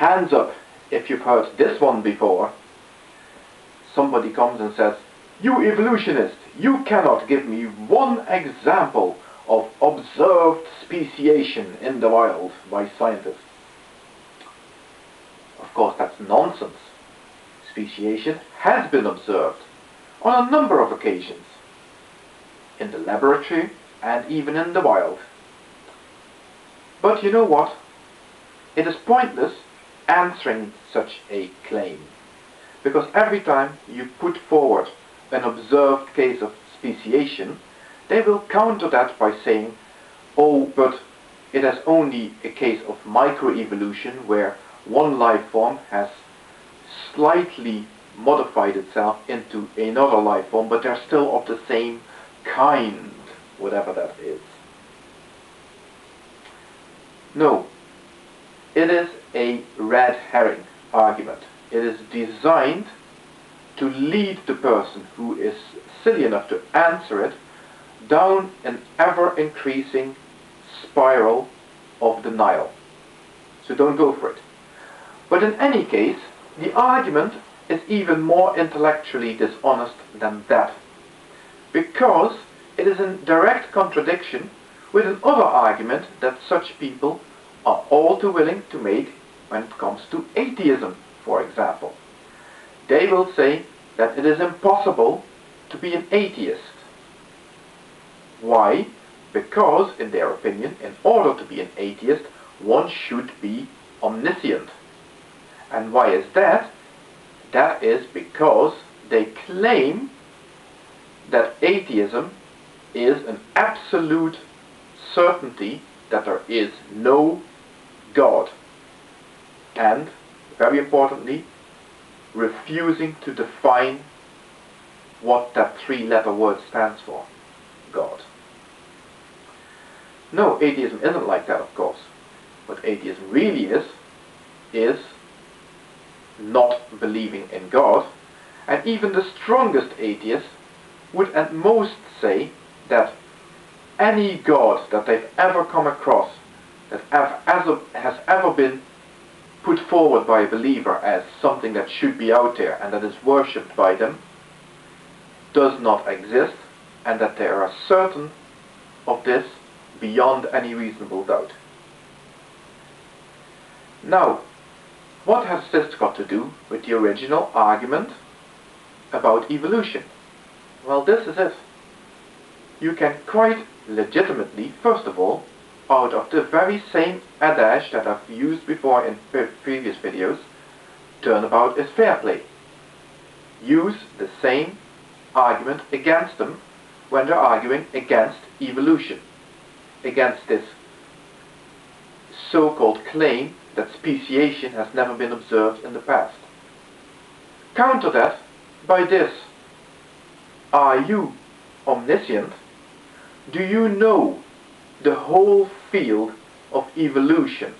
Hands up if you've heard this one before. Somebody comes and says, "You evolutionist, you cannot give me one example of observed speciation in the wild by scientists." Of course, that's nonsense. Speciation has been observed on a number of occasions, in the laboratory and even in the wild. But you know what? It is pointless answering such a claim, because every time you put forward an observed case of speciation, they will counter that by saying, "Oh, but it is only a case of microevolution where one life form has slightly modified itself into another life form, but they're still of the same kind," whatever that is. No, it is a red herring argument. It is designed to lead the person who is silly enough to answer it down an ever-increasing spiral of denial. So don't go for it. But in any case, the argument is even more intellectually dishonest than that, because it is in direct contradiction with another argument that such people are all too willing to make when it comes to atheism, for example. They will say that it is impossible to be an atheist. Why? Because, in their opinion, in order to be an atheist, one should be omniscient. And why is that? That is because they claim that atheism is an absolute certainty that there is no God. And, very importantly, refusing to define what that three-letter word stands for: God. No, atheism isn't like that, of course. What atheism really is not believing in God, and even the strongest atheist would at most say that any God that they've ever come across, that has ever been put forward by a believer as something that should be out there and that is worshipped by them, does not exist, and that they are certain of this beyond any reasonable doubt. Now, what has this got to do with the original argument about evolution? Well, this is it. You can quite legitimately, first of all, out of the very same adage that I've used before in previous videos, turnabout is fair play, use the same argument against them when they're arguing against evolution, against this so-called claim that speciation has never been observed in the past. Counter that by this: are you omniscient? Do you know the whole field of evolution,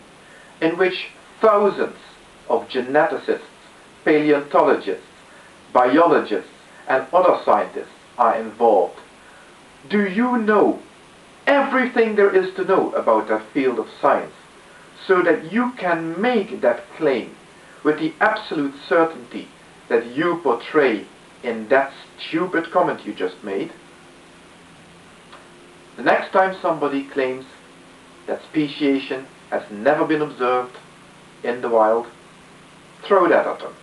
in which thousands of geneticists, paleontologists, biologists, and other scientists are involved? Do you know everything there is to know about that field of science, so that you can make that claim with the absolute certainty that you portray in that stupid comment you just made? The next time somebody claims that speciation has never been observed in the wild, throw that at them.